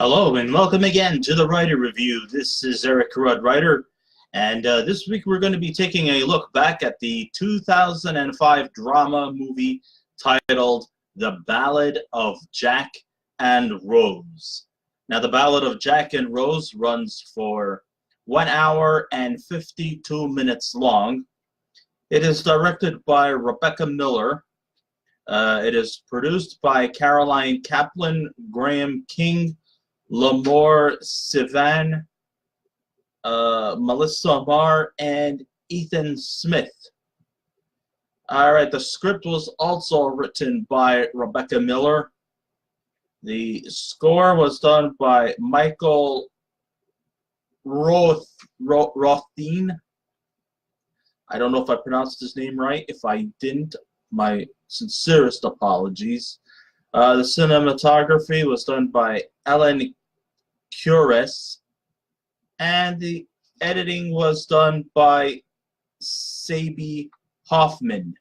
Hello and welcome again to the Writer Review. This is Eric Rudd Writer, and this week we're going to be taking a look back at the 2005 drama movie titled The Ballad of Jack and Rose. Now, The Ballad of Jack and Rose runs for 1 hour and 52 minutes long. It is directed by Rebecca Miller. It is produced by Caroline Kaplan, Graham King, Lamore Sivan, Melissa Marr, and Ethan Smith. Alright, the script was also written by Rebecca Miller. The score was done by Michael Rothine. I don't know if I pronounced his name right. If I didn't, my sincerest apologies. The cinematography was done by Ellen Cures, and the editing was done by Sabi Hoffman.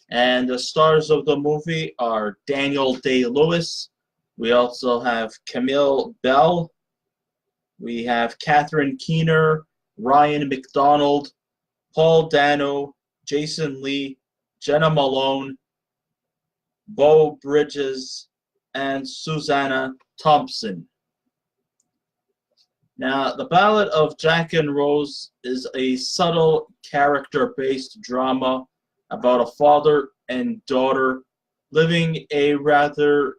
And the stars of the movie are Daniel Day-Lewis. We also have Belle. We have Catherine Keener, Ryan McDonald, Paul Dano, Jason Lee, Jena Malone, Beau Bridges, and Susanna Thompson. Now, The Ballad of Jack and Rose is a subtle character-based drama about a father and daughter living a rather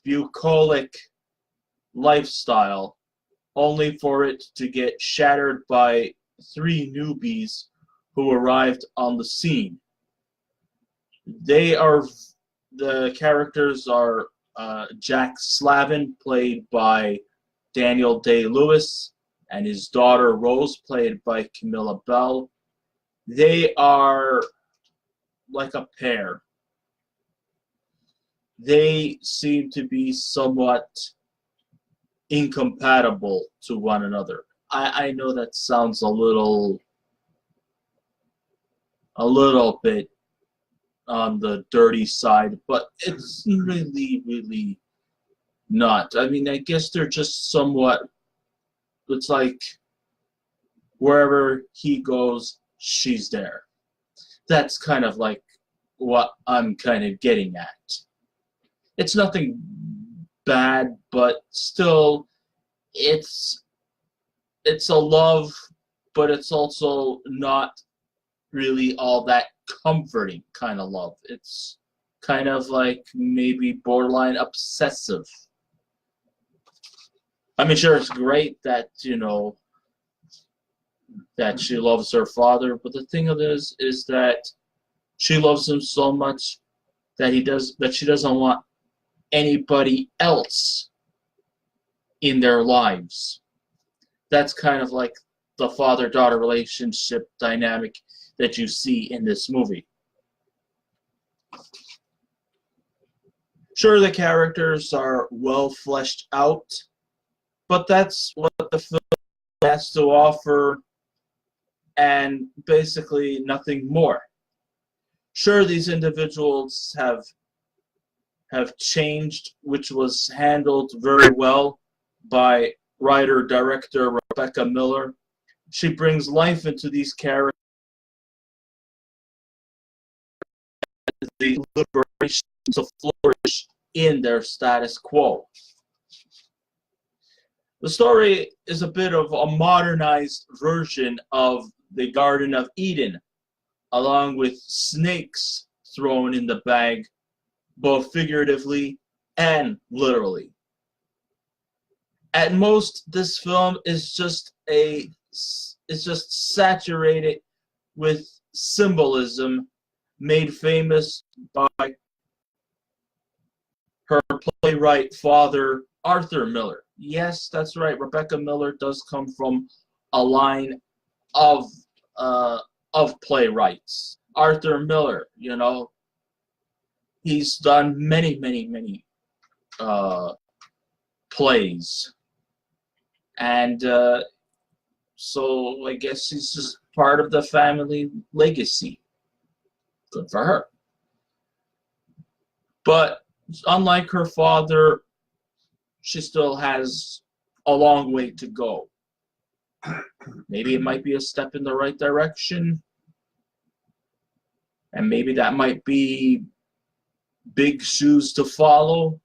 bucolic lifestyle, only for it to get shattered by three newbies who arrived on the scene. The characters are Jack Slavin, played by Daniel Day-Lewis, and his daughter Rose, played by Camilla Belle. They are like a pair. They seem to be somewhat incompatible to one another. I know that sounds a little bit on the dirty side, but it's really not. I mean, I guess they're just somewhat, it's like wherever he goes, she's there. That's kind of like what I'm kind of getting at. It's nothing bad, but still, it's a love, but it's also not really all that comforting kind of love. It's kind of like maybe borderline obsessive. I mean, sure, it's great that, that she loves her father, but the thing of this is that she loves him so much that she doesn't want anybody else in their lives. That's kind of like the father-daughter relationship dynamic that you see in this movie. Sure, the characters are well fleshed out, but that's what the film has to offer, and basically nothing more. Sure, these individuals have changed, which was handled very well by writer-director Rebecca Miller. She brings life into these characters, the liberation to flourish in their status quo. The story is a bit of a modernized version of the Garden of Eden, along with snakes thrown in the bag, both figuratively and literally. At most, this film is just saturated with symbolism made famous by her playwright father, Arthur Miller. Yes, that's right. Rebecca Miller does come from a line of playwrights. Arthur Miller, he's done many plays, and so I guess he's just part of the family legacy. Good for her. But unlike her father, she still has a long way to go. Maybe it might be a step in the right direction, and maybe that might be big shoes to follow.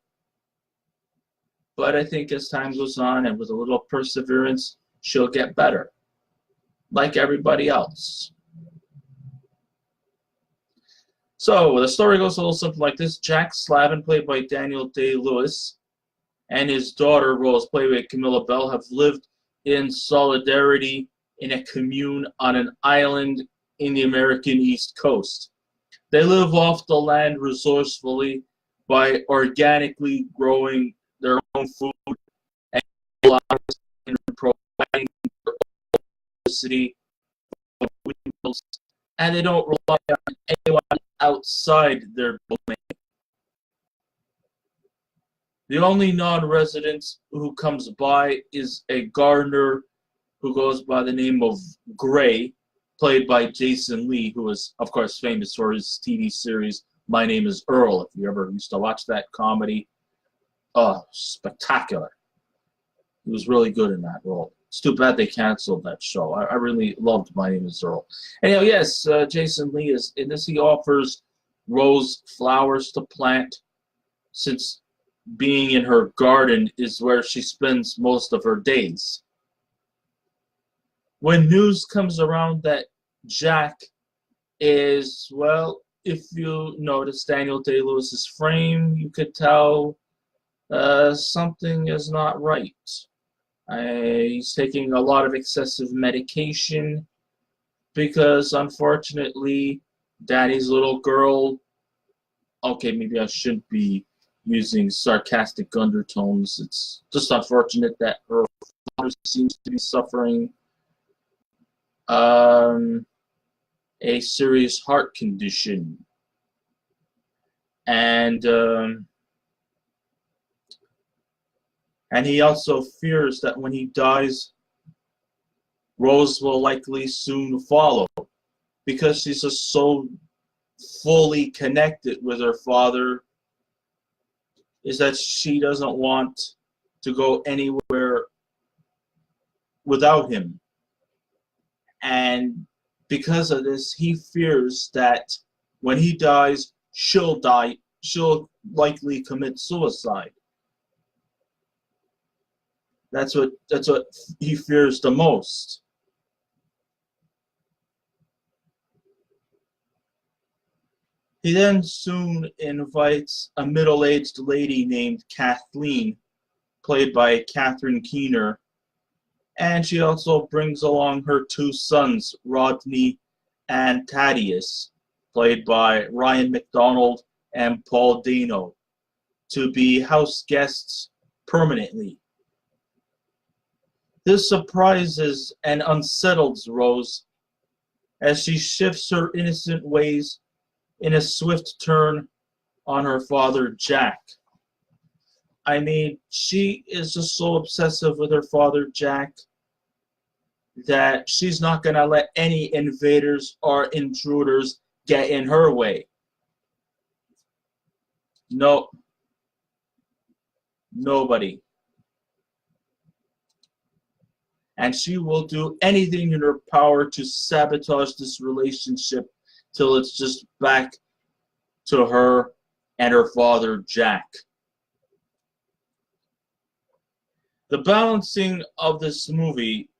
But I think as time goes on and with a little perseverance, she'll get better, like everybody else. So the story goes a little something like this. Jack Slavin, played by Daniel Day-Lewis, and his daughter, Rose, played by Camilla Belle, have lived in solidarity in a commune on an island in the American East Coast. They live off the land resourcefully by organically growing their own food and providing their own electricity, and they don't rely on anyone outside their domain. The only non-resident who comes by is a gardener who goes by the name of Gray, played by Jason Lee, who is, of course, famous for his TV series My Name is Earl. If you ever used to watch that comedy, oh, spectacular. He was really good in that role. It's too bad they canceled that show. I really loved My Name is Earl. Anyhow, yes, Jason Lee is in this. He offers Rose flowers to plant, since being in her garden is where she spends most of her days. When news comes around that Jack is, well, if you notice Daniel Day-Lewis's frame, you could tell something is not right. He's taking a lot of excessive medication because, unfortunately, Daddy's little girl, okay, maybe I shouldn't be using sarcastic undertones. It's just unfortunate that her father seems to be suffering a serious heart condition. And he also fears that when he dies, Rose will likely soon follow, because she's just so fully connected with her father, is that she doesn't want to go anywhere without him. And because of this, he fears that when he dies, she'll likely commit suicide. That's what he fears the most. He then soon invites a middle-aged lady named Kathleen, played by Catherine Keener, and she also brings along her two sons, Rodney and Thaddeus, played by Ryan McDonald and Paul Dano, to be house guests permanently. This surprises and unsettles Rose as she shifts her innocent ways in a swift turn on her father, Jack. I mean, she is just so obsessive with her father, Jack, that she's not going to let any invaders or intruders get in her way. No. Nobody. And she will do anything in her power to sabotage this relationship till it's just back to her and her father, Jack. The balancing of this movie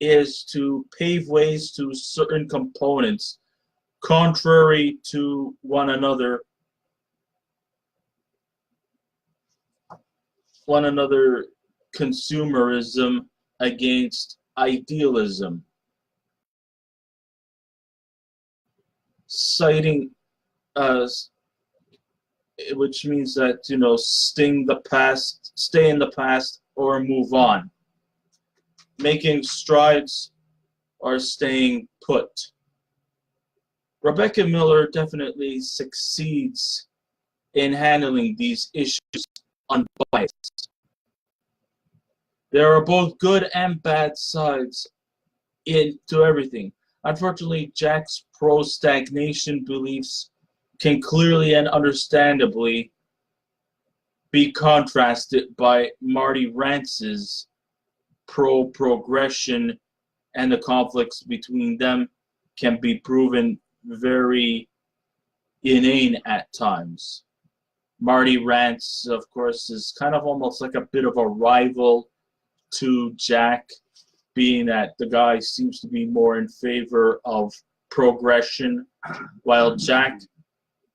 is to pave ways to certain components contrary to one another, consumerism against idealism, citing which means that, stay in the past or move on, making strides or staying put. Rebecca Miller definitely succeeds in handling these issues unbiased. There are both good and bad sides to everything. Unfortunately, Jack's pro-stagnation beliefs can clearly and understandably be contrasted by Marty Rance's pro-progression, and the conflicts between them can be proven very inane at times. Marty Rance, of course, is kind of almost like a bit of a rival to Jack, being that the guy seems to be more in favor of progression, while Jack,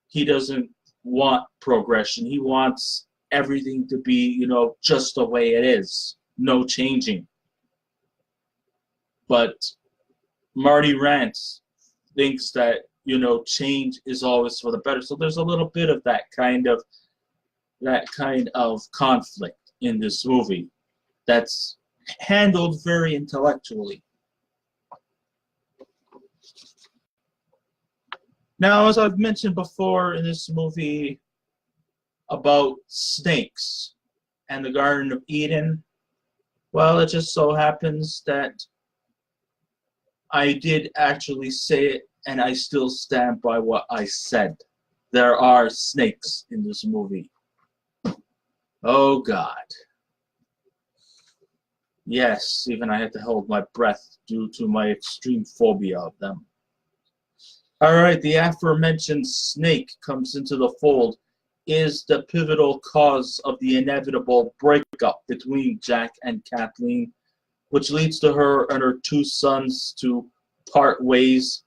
he doesn't want progression. He wants everything to be, just the way it is, no changing. But Marty Rance thinks that, change is always for the better. So there's a little bit of that kind of conflict in this movie that's handled very intellectually. Now, as I've mentioned before in this movie about snakes and the Garden of Eden, well, it just so happens that I did actually say it, and I still stand by what I said. There are snakes in this movie. Oh, God. Yes, even I had to hold my breath due to my extreme phobia of them. Alright, the aforementioned snake comes into the fold, is the pivotal cause of the inevitable breakup between Jack and Kathleen, which leads to her and her two sons to part ways,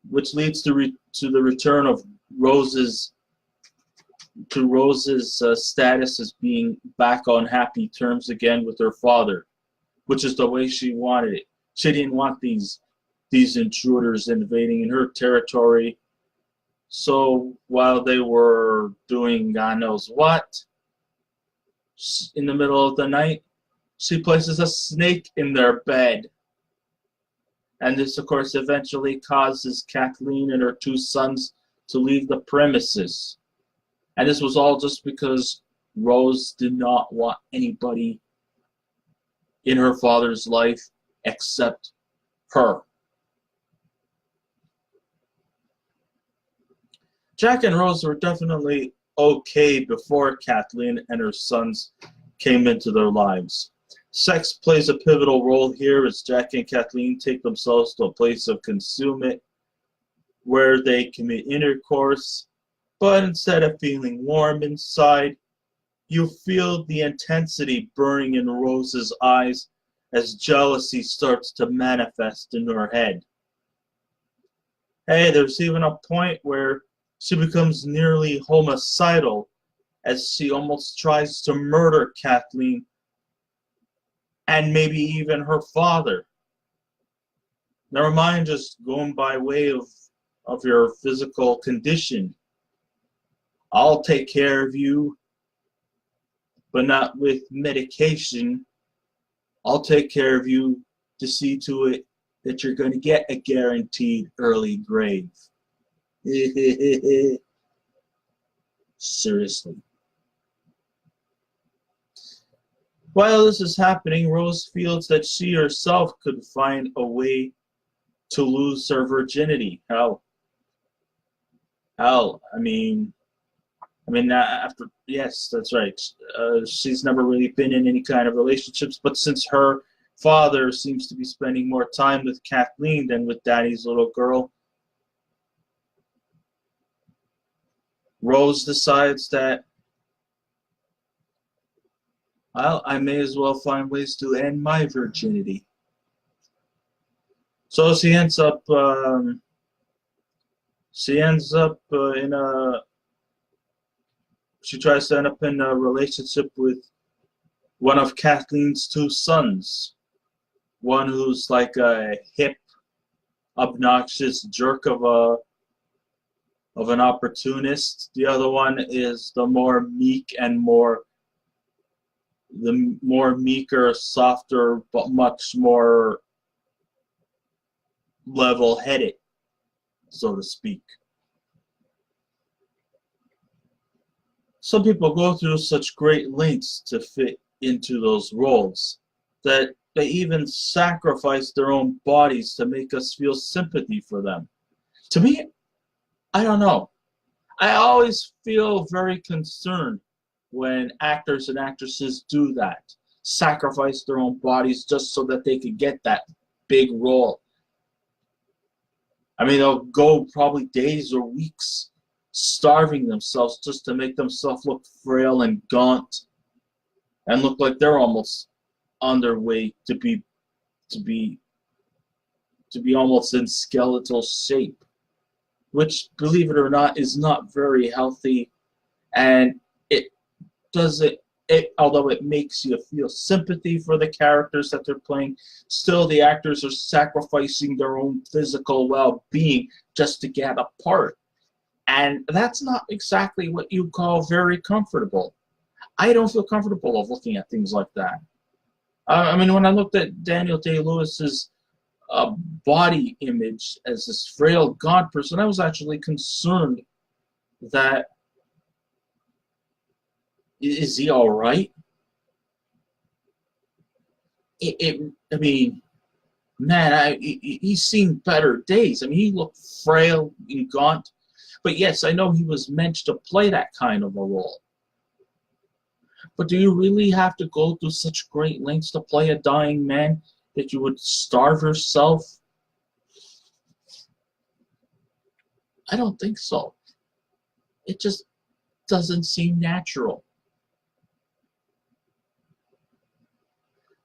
which leads to the return of Rose's status as being back on happy terms again with her father, which is the way she wanted it. She didn't want these intruders invading in her territory. So while they were doing God knows what, in the middle of the night, she places a snake in their bed. And this, of course, eventually causes Kathleen and her two sons to leave the premises. And this was all just because Rose did not want anybody in her father's life except her. Jack and Rose were definitely okay before Kathleen and her sons came into their lives. Sex plays a pivotal role here as Jack and Kathleen take themselves to a place of concealment where they commit intercourse, but instead of feeling warm inside, you feel the intensity burning in Rose's eyes as jealousy starts to manifest in her head. Hey, there's even a point where she becomes nearly homicidal as she almost tries to murder Kathleen and maybe even her father. Never mind just going by way of your physical condition. I'll take care of you, but not with medication. I'll take care of you to see to it that you're going to get a guaranteed early grave. Seriously. While this is happening, Rose feels that she herself could find a way to lose her virginity. Hell, I mean, yes, that's right. She's never really been in any kind of relationships, but since her father seems to be spending more time with Kathleen than with Daddy's little girl, Rose decides that, well, I may as well find ways to end my virginity. So she ends up in a. She tries to end up in a relationship with one of Kathleen's two sons. One who's like a hip, obnoxious jerk of an opportunist. The other one is the more meek and meeker, softer, but much more level-headed, so to speak. Some people go through such great lengths to fit into those roles that they even sacrifice their own bodies to make us feel sympathy for them. To me, I don't know. I always feel very concerned when actors and actresses do that, sacrifice their own bodies just so that they could get that big role. I mean, they'll go probably days or weeks starving themselves just to make themselves look frail and gaunt and look like they're almost on their way to be almost in skeletal shape, which, believe it or not, is not very healthy. And it doesn't, although it makes you feel sympathy for the characters that they're playing, still the actors are sacrificing their own physical well-being just to get a part. And that's not exactly what you call very comfortable. I don't feel comfortable of looking at things like that. I mean, when I looked at Daniel Day-Lewis's body image as this frail, gaunt person, I was actually concerned that, is he all right? I mean, man, he's seen better days. I mean, he looked frail and gaunt. But yes, I know he was meant to play that kind of a role. But do you really have to go through such great lengths to play a dying man that you would starve yourself? I don't think so. It just doesn't seem natural.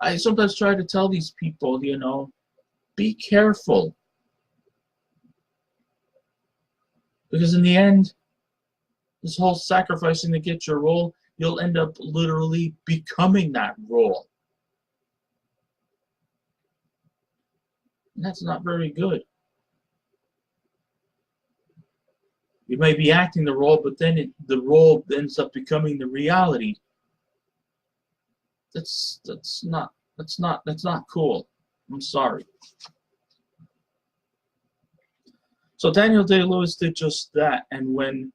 I sometimes try to tell these people, you know, be careful. Because in the end, this whole sacrificing to get your role, you'll end up literally becoming that role. And that's not very good. You may be acting the role, but then the role ends up becoming the reality. That's not cool. I'm sorry. So Daniel Day-Lewis did just that, and when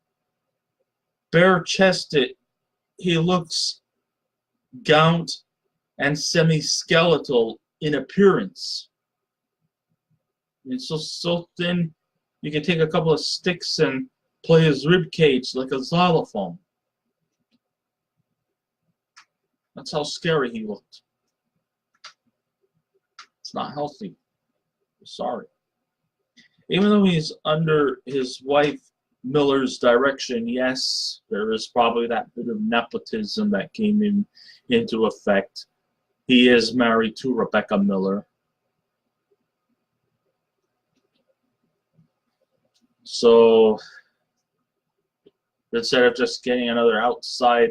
bare-chested, he looks gaunt and semi-skeletal in appearance. And so thin, you can take a couple of sticks and play his rib cage like a xylophone. That's how scary he looked. It's not healthy. I'm sorry. Even though he's under his wife Miller's direction, yes, there is probably that bit of nepotism that came into effect. He is married to Rebecca Miller. So instead of just getting another outside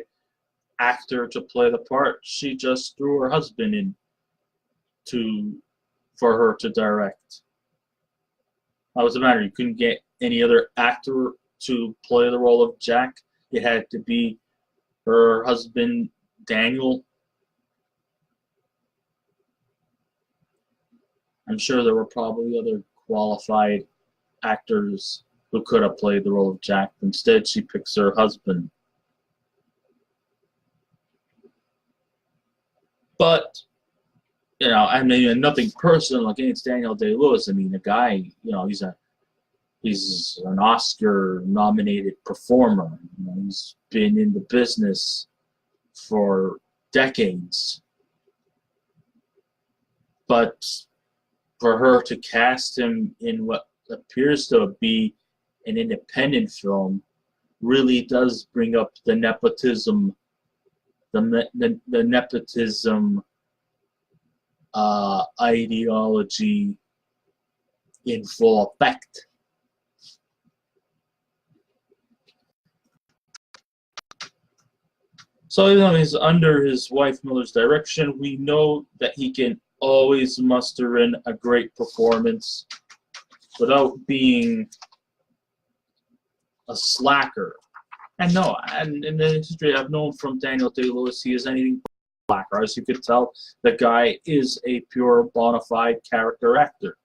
actor to play the part, she just threw her husband in for her to direct. What was the matter? You couldn't get any other actor to play the role of Jack? It had to be her husband, Daniel. I'm sure there were probably other qualified actors who could have played the role of Jack. Instead, she picks her husband. But, you know, I mean, nothing personal against Daniel Day-Lewis. I mean, the guy, you know, he's an Oscar-nominated performer. You know, he's been in the business for decades. But for her to cast him in what appears to be an independent film really does bring up the nepotism, the nepotism ideology in full effect. So even though he's under his wife Miller's direction, we know that he can always muster in a great performance without being a slacker. And no, and in the history I've known from Daniel Day-Lewis, he is anything but a slacker. As you could tell, the guy is a pure bona fide character actor.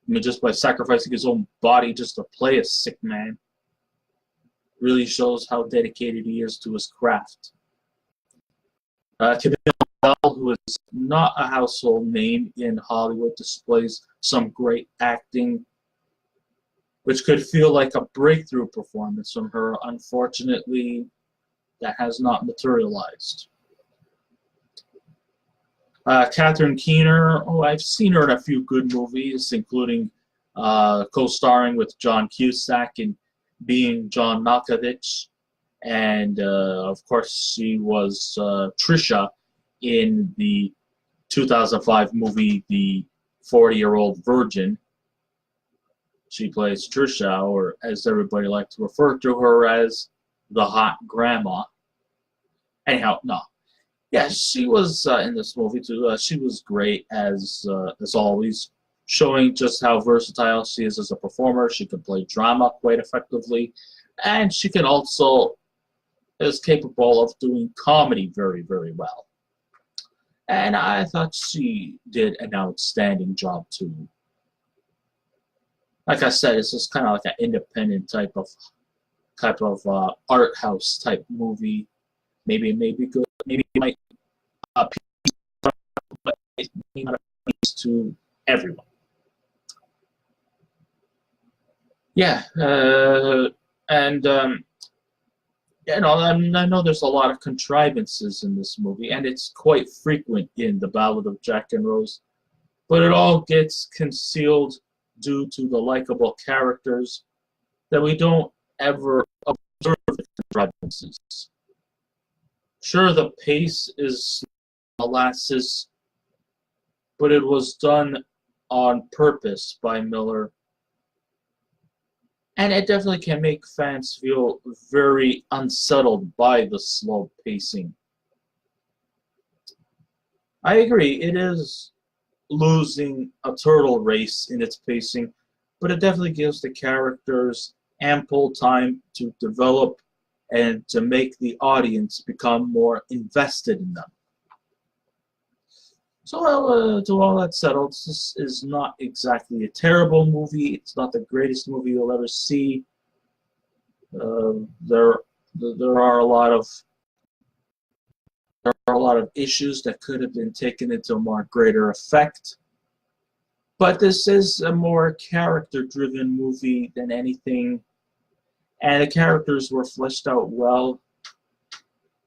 I mean, just by sacrificing his own body just to play a sick man really shows how dedicated he is to his craft. Camilla, who is not a household name in Hollywood, displays some great acting, which could feel like a breakthrough performance from her. Unfortunately, that has not materialized. Catherine Keener, oh, I've seen her in a few good movies, including co-starring with John Cusack in Being John Malkovich. And, of course, she was Trisha in the 2005 movie The 40-Year-Old Virgin. She plays Trisha, or as everybody likes to refer to her as, the hot grandma. Anyhow, no. Yeah, she was in this movie too. She was great as always, showing just how versatile she is as a performer. She can play drama quite effectively, and she can also is capable of doing comedy very, very well. And I thought she did an outstanding job too. Like I said, it's just kind of like an independent type of art house type movie. Maybe it may be good. Maybe it might but it may not appeal to everyone. Yeah, and you know, I know there's a lot of contrivances in this movie, and it's quite frequent in The Ballad of Jack and Rose, but it all gets concealed due to the likable characters that we don't ever observe the contrivances. Sure, the pace is molasses, but it was done on purpose by Miller. And it definitely can make fans feel very unsettled by the slow pacing. I agree, it is losing a turtle race in its pacing, but it definitely gives the characters ample time to develop and to make the audience become more invested in them. So, to all that settled, this is not exactly a terrible movie. It's not the greatest movie you'll ever see. There are a lot of issues that could have been taken into a more greater effect. But this is a more character-driven movie than anything, and the characters were fleshed out well.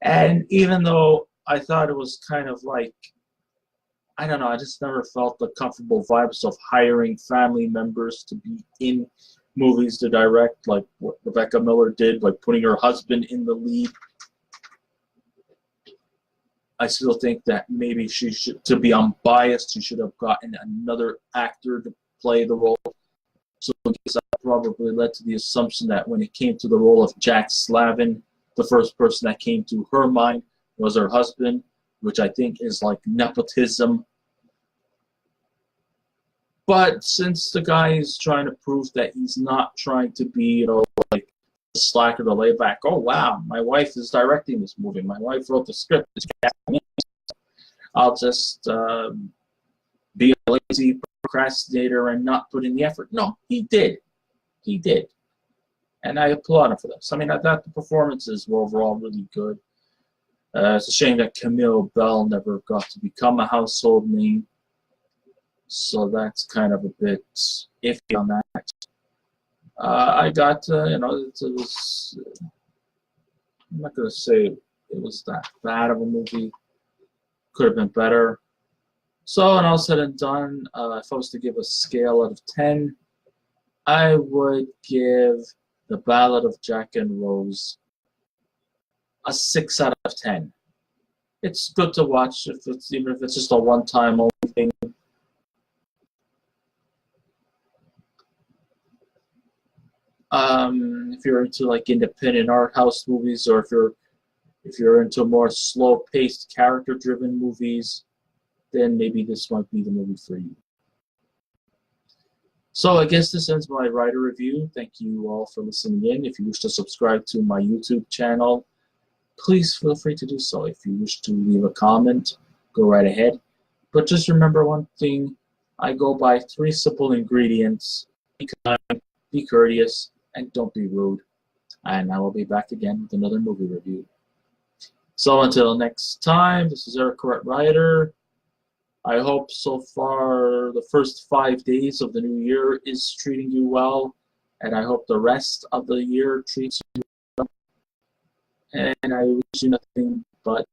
And even though I thought it was kind of like, I don't know, I just never felt the comfortable vibes of hiring family members to be in movies to direct, like what Rebecca Miller did, like putting her husband in the lead. I still think that maybe she should, to be unbiased, she should have gotten another actor to play the role. So that probably led to the assumption that when it came to the role of Jack Slavin, the first person that came to her mind was her husband, which I think is like nepotism. But since the guy is trying to prove that he's not trying to be, you know, like a slacker to lay back, oh wow, my wife is directing this movie, my wife wrote the script, I'll just be a lazy procrastinator and not put in the effort. No, he did. He did. And I applaud him for this. I mean, I thought the performances were overall really good. It's a shame that Camilla Belle never got to become a household name. So that's kind of a bit iffy on that. I got, you know, it was, I'm not going to say it was that bad of a movie. Could have been better. So, when all said and done, if I was to give a scale out of 10, I would give The Ballad of Jack and Rose a 6 out of 10. It's good to watch, even if it's just a one-time only thing. If you're into like independent art house movies, or if you're into more slow-paced, character-driven movies, then maybe this might be the movie for you. So I guess this ends my writer review. Thank you all for listening in. If you wish to subscribe to my YouTube channel, please feel free to do so. If you wish to leave a comment, go right ahead. But just remember one thing, I go by 3 simple ingredients: be kind, be courteous, and don't be rude. And I will be back again with another movie review. So until next time, this is Eric Correct Writer. I hope so far the first 5 days of the new year is treating you well, and I hope the rest of the year treats you well. and I wish you nothing but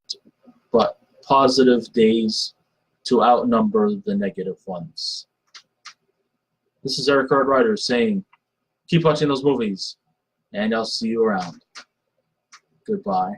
positive days to outnumber the negative ones. This is Eric Hard Rider saying, keep watching those movies, and I'll see you around. Goodbye.